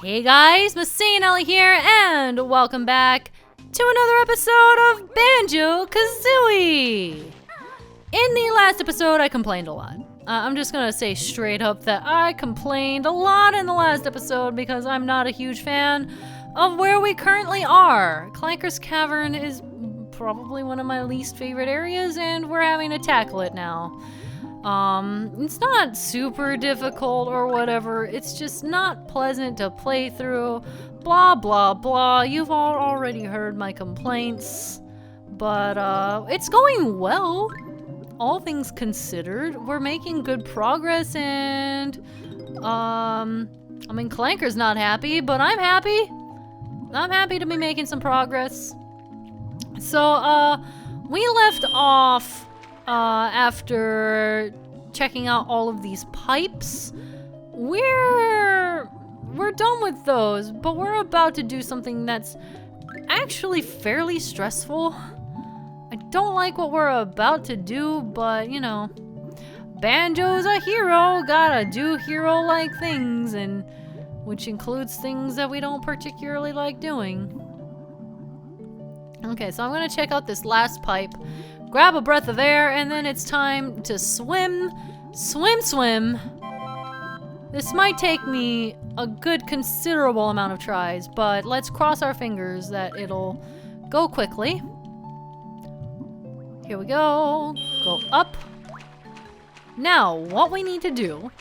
Hey guys, MasaeAnela here, and welcome back to another episode of Banjo-Kazooie! In the last episode, I complained a lot. I'm just gonna say straight up that I complained a lot in the last episode because I'm not a huge fan of where we currently are. Clanker's Cavern is probably one of my least favorite areas, and we're having to tackle it now. It's not super difficult or whatever, it's just not pleasant to play through, blah blah blah. You've all already heard my complaints, but it's going well. All things considered, we're making good progress, and I mean, Clanker's not happy, but I'm happy. I'm happy to be making some progress. So, we left off after checking out all of these pipes. We're done with those, but we're about to do something that's actually fairly stressful. I don't like what we're about to do, but you know, Banjo's a hero, gotta do hero-like things, and which includes things that we don't particularly like doing. Okay, so I'm gonna check out this last pipe, grab a breath of air, and then it's time to swim. Swim. This might take me a good considerable amount of tries, but let's cross our fingers that it'll go quickly. Here we go. Go up. Now, what we need to do,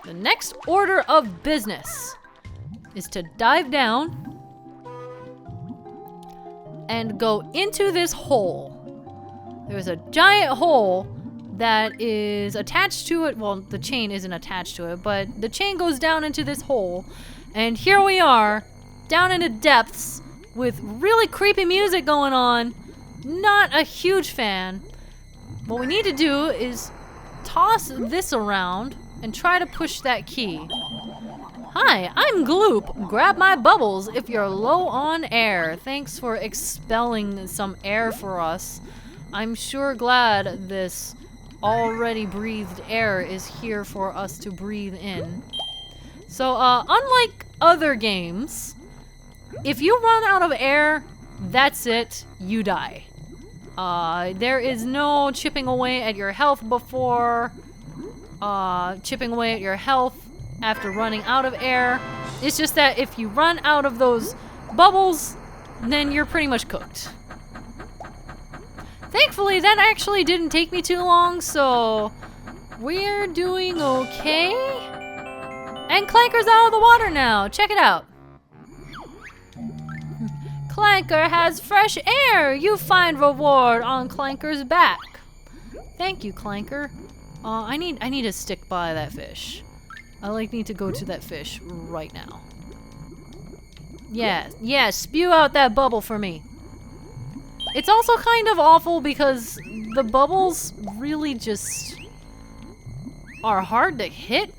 the next order of business, is to dive down and go into this hole. There's a giant hole that is attached to it. Well, the chain isn't attached to it, but the chain goes down into this hole. And here we are, down in the depths, with really creepy music going on. Not a huge fan. What we need to do is toss this around and try to push that key. Hi, I'm Gloop. Grab my bubbles if you're low on air. Thanks for expelling some air for us. I'm sure glad this already breathed air is here for us to breathe in. So, unlike other games, if you run out of air, that's it, you die. There is no chipping away at your health before, chipping away at your health after running out of air. It's just that if you run out of those bubbles, then you're pretty much cooked. Thankfully, that actually didn't take me too long, so we're doing okay. And Clanker's out of the water now. Check it out. Clanker has fresh air. You find reward on Clanker's back. Thank you, Clanker. I need to stick by that fish. I need to go to that fish right now. Yeah, spew out that bubble for me. It's also kind of awful because the bubbles really just are hard to hit.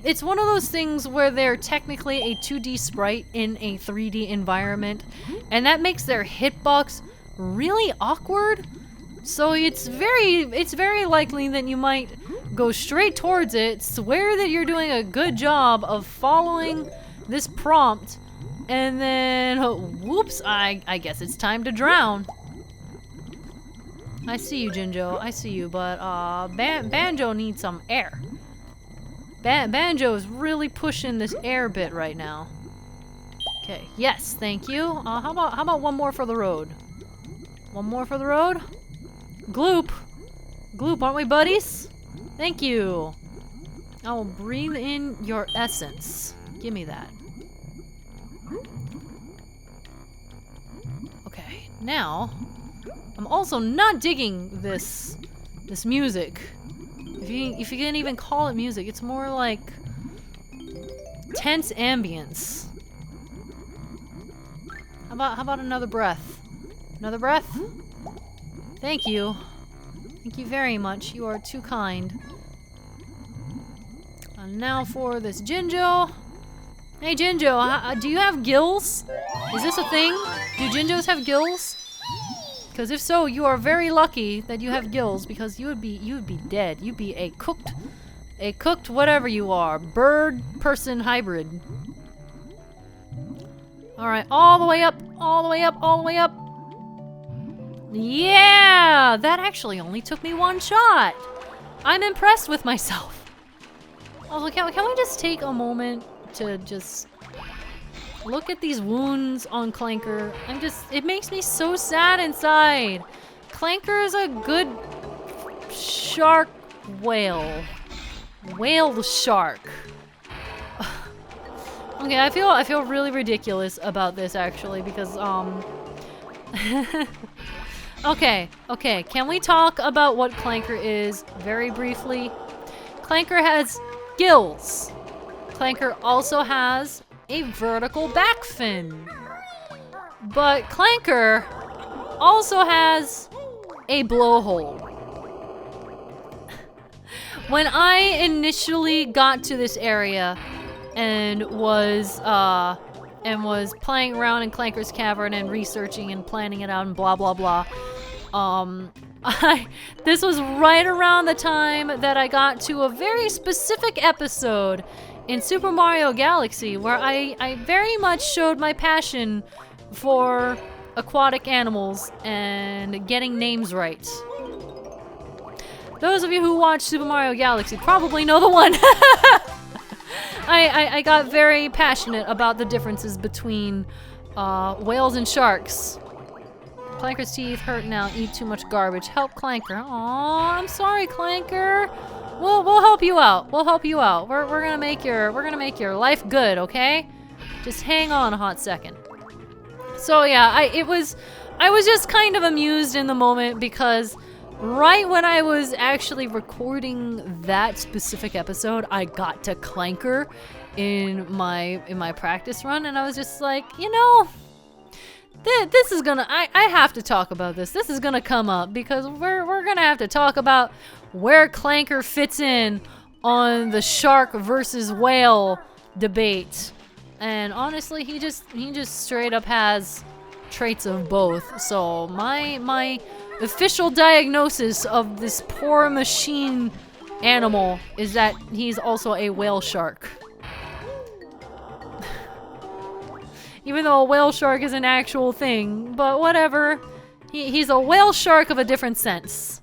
It's one of those things where they're technically a 2D sprite in a 3D environment, and that makes their hitbox really awkward. So it's very likely that you might go straight towards it, swear that you're doing a good job of following this prompt, and then, whoops, I guess it's time to drown. I see you, Jinjo, I see you, but Banjo needs some air. Banjo is really pushing this air bit right now. Okay, yes, thank you. How about one more for the road? One more for the road? Gloop, aren't we buddies? Thank you. I will breathe in your essence. Give me that. Okay, now I'm also not digging this music. If you can even call it music, it's more like tense ambience. How about another breath? Another breath? Thank you. Thank you very much. You are too kind. And now for this Jinjo. Hey Jinjo, do you have gills? Is this a thing? Do Jinjos have gills? Because if so, you are very lucky that you have gills, because you would be dead. You'd be a cooked whatever you are, bird person hybrid. Alright, all the way up, all the way up, all the way up. Yeah! That actually only took me one shot. I'm impressed with myself. Also, can we just take a moment to just look at these wounds on Clanker? It makes me so sad inside. Clanker is a good shark whale. Whale shark. Okay, I feel really ridiculous about this actually because Okay, can we talk about what Clanker is very briefly? Clanker has gills. Clanker also has a vertical back fin. But Clanker also has a blowhole. When I initially got to this area and was playing around in Clanker's Cavern and researching and planning it out and blah blah blah, this was right around the time that I got to a very specific episode in Super Mario Galaxy where I very much showed my passion for aquatic animals and getting names right. Those of you who watch Super Mario Galaxy probably know the one. I got very passionate about the differences between whales and sharks. Clanker's teeth hurt now. Eat too much garbage. Help Clanker. Aw, I'm sorry, Clanker. We'll help you out. We'll help you out. We're gonna make your life good, okay? Just hang on a hot second. So yeah, I was just kind of amused in the moment because right when I was actually recording that specific episode, I got to Clanker in my practice run, and I was just like, you know, this is gonna, I have to talk about this. This is gonna come up because we're gonna have to talk about where Clanker fits in on the shark versus whale debate. And honestly, he just straight up has traits of both. So my official diagnosis of this poor machine animal is that he's also a whale shark. Even though a whale shark is an actual thing, but whatever. He's a whale shark of a different sense.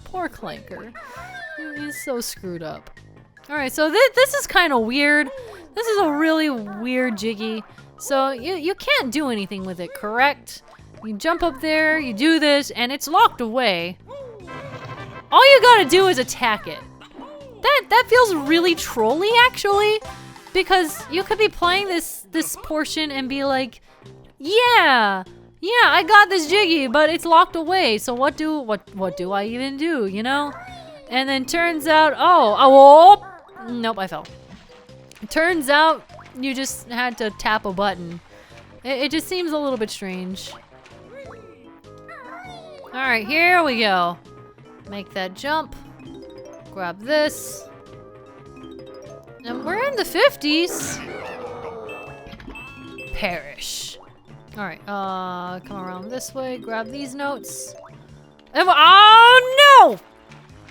Poor Clanker. He's so screwed up. Alright, so this is kind of weird. This is a really weird Jiggy. So you can't do anything with it, correct? You jump up there, you do this, and it's locked away. All you gotta do is attack it. That feels really trolly, actually. Because you could be playing this portion and be like, yeah, I got this Jiggy, but it's locked away. So what do I even do, you know? And then turns out, oh, nope, I fell. Turns out you just had to tap a button. It just seems a little bit strange. Alright, here we go. Make that jump. Grab this. And we're in the 50s. Perish. Alright, come around this way. Grab these notes. And oh,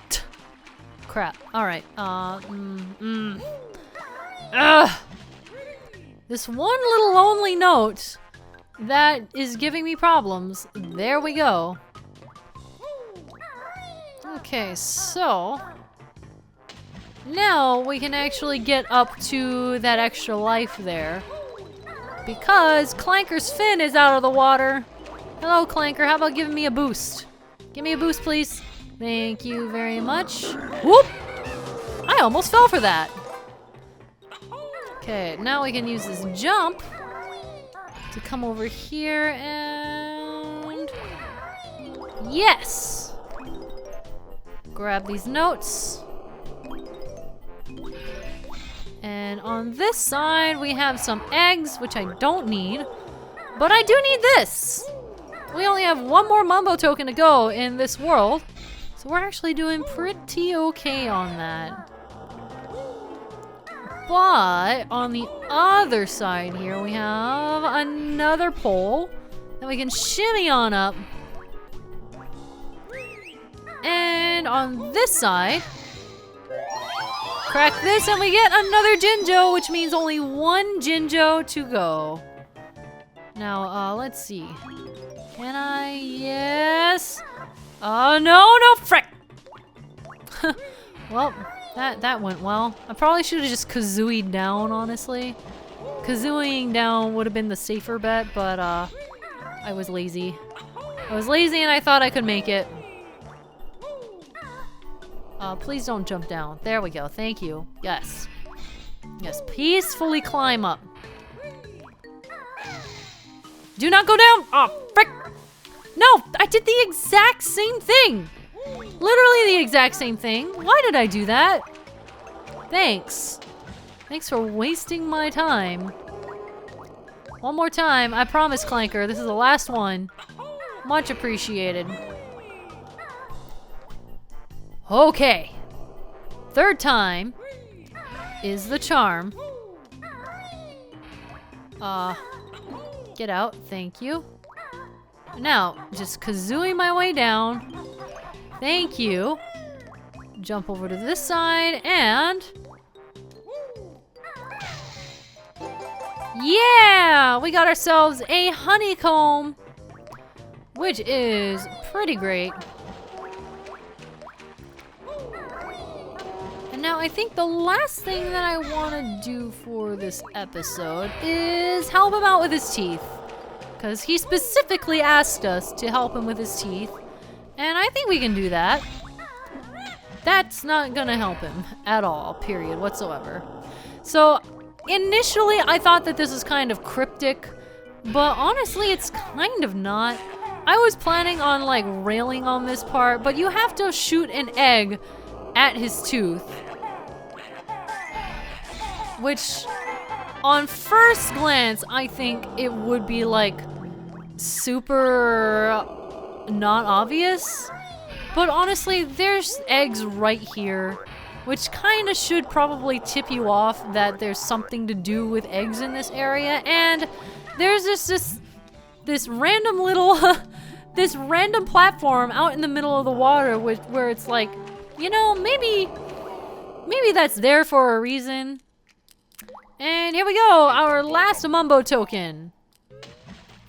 no! Crap. Alright, this one little lonely note that is giving me problems. There we go. Okay, so now we can actually get up to that extra life there. Because Clanker's fin is out of the water. Hello, Clanker. How about giving me a boost? Give me a boost, please. Thank you very much. Whoop! I almost fell for that. Okay, now we can use this jump to come over here and... Yes! Grab these notes. And on this side, we have some eggs, which I don't need. But I do need this! We only have one more Mumbo token to go in this world. So we're actually doing pretty okay on that. But on the other side here, we have another pole that we can shimmy on up. And on this side, crack this and we get another Jinjo, which means only one Jinjo to go. Now, let's see. Can I? Yes. No, frick. Well, that went well. I probably should have just Kazooie'd down, honestly. Kazooieing down would have been the safer bet, but I was lazy. I was lazy and I thought I could make it. Please don't jump down. There we go. Thank you. Yes. Yes, peacefully climb up. Do not go down! Oh, frick! No! I did the exact same thing! Literally the exact same thing. Why did I do that? Thanks. Thanks for wasting my time. One more time. I promise, Clanker. This is the last one. Much appreciated. Okay. Third time is the charm. Get out. Thank you. Now, just Kazooie my way down. Thank you. Jump over to this side and... yeah! We got ourselves a honeycomb, which is pretty great. And now I think the last thing that I want to do for this episode is help him out with his teeth. Because he specifically asked us to help him with his teeth. And I think we can do that. That's not gonna help him at all, period, whatsoever. So, initially I thought that this was kind of cryptic, but honestly it's kind of not. I was planning on like railing on this part, but you have to shoot an egg at his tooth. Which, on first glance, I think it would be like super not obvious. But honestly, there's eggs right here, which kind of should probably tip you off that there's something to do with eggs in this area. And there's just this random little, this random platform out in the middle of the water where it's like, you know, maybe that's there for a reason. And here we go, our last Mumbo token.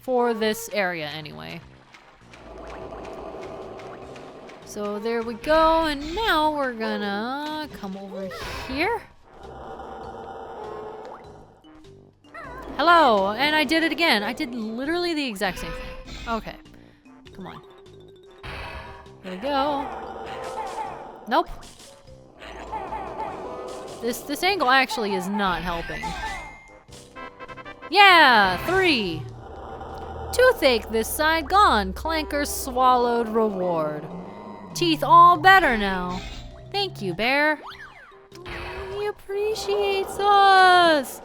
For this area, anyway. So there we go, and now we're gonna come over here. Hello, and I did it again. I did literally the exact same thing. Okay, come on. Here we go. Nope. This angle actually is not helping. Yeah, 3. Toothache this side gone. Clanker swallowed reward. Teeth all better now. Thank you, bear. He appreciates us.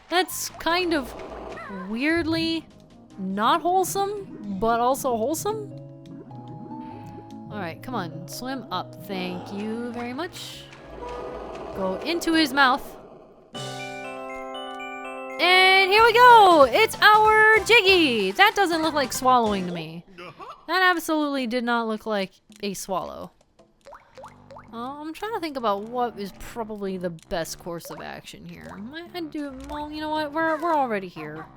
That's kind of weirdly not wholesome, but also wholesome. Alright, come on, swim up. Thank you very much. Go into his mouth. And here we go! It's our Jiggy! That doesn't look like swallowing to me. That absolutely did not look like a swallow. I'm trying to think about what is probably the best course of action here. Well, you know what? We're already here.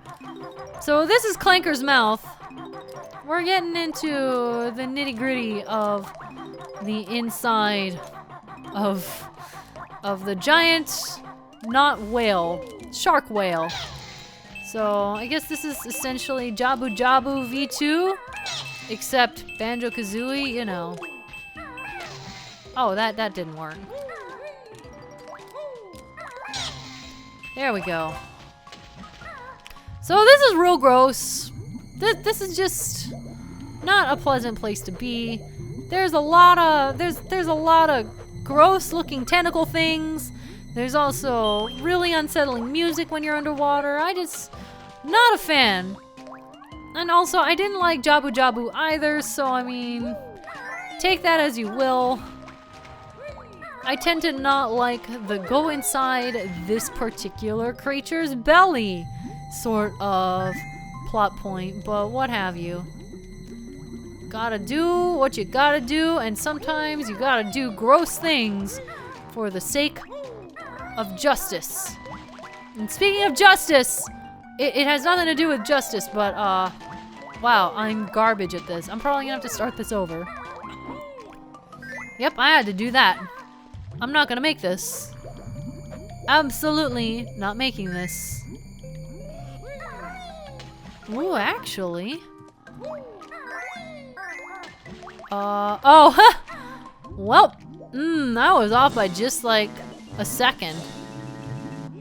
So this is Clanker's mouth. We're getting into the nitty-gritty of the inside of the giant, not whale, shark whale. So I guess this is essentially Jabu Jabu V2, except Banjo-Kazooie, you know. Oh, that didn't work. There we go. So this is real gross. This is just not a pleasant place to be. There's a lot of gross looking tentacle things. There's also really unsettling music when you're underwater. Not a fan. And also, I didn't like Jabu Jabu either, so I mean, take that as you will. I tend to not like the go inside this particular creature's belly sort of plot point, but what have you. Gotta do what you gotta do, and sometimes you gotta do gross things for the sake of justice. And speaking of justice, it has nothing to do with justice, but, wow, I'm garbage at this. I'm probably gonna have to start this over. Yep, I had to do that. I'm not gonna make this. Absolutely not making this. Ooh, actually. Oh, well, I was off by just like a second.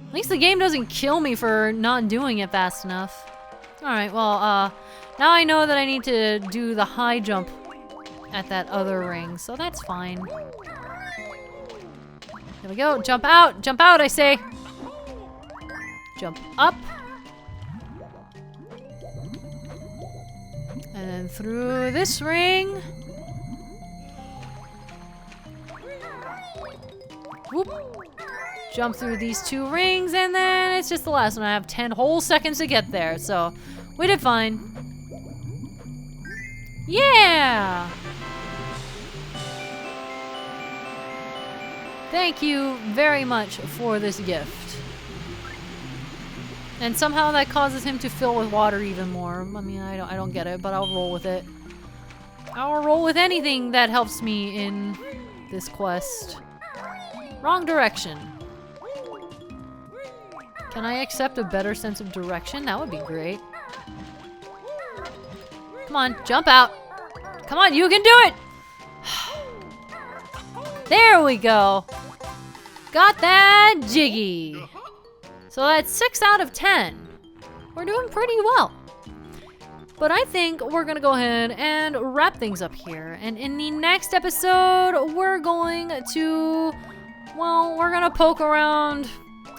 At least the game doesn't kill me for not doing it fast enough. Alright, well, now I know that I need to do the high jump at that other ring, so that's fine. Here we go, jump out, I say. Jump up. And then through this ring. Whoop. Jump through these 2 rings, and then it's just the last one. I have 10 whole seconds to get there, so we did fine. Yeah! Thank you very much for this gift. And somehow that causes him to fill with water even more. I mean, I don't get it, but I'll roll with it. I'll roll with anything that helps me in this quest. Wrong direction. Can I accept a better sense of direction? That would be great. Come on, jump out. Come on, you can do it! There we go. Got that Jiggy. So that's 6 out of 10. We're doing pretty well. But I think we're gonna go ahead and wrap things up here. And in the next episode, we're going to, well, we're gonna poke around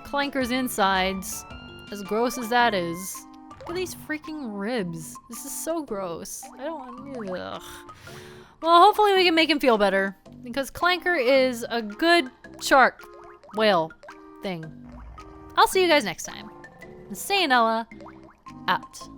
Clanker's insides. As gross as that is. Look at these freaking ribs. This is so gross. I don't want, ugh. Well, hopefully we can make him feel better. Because Clanker is a good shark whale thing. I'll see you guys next time. MasaeAnela, out.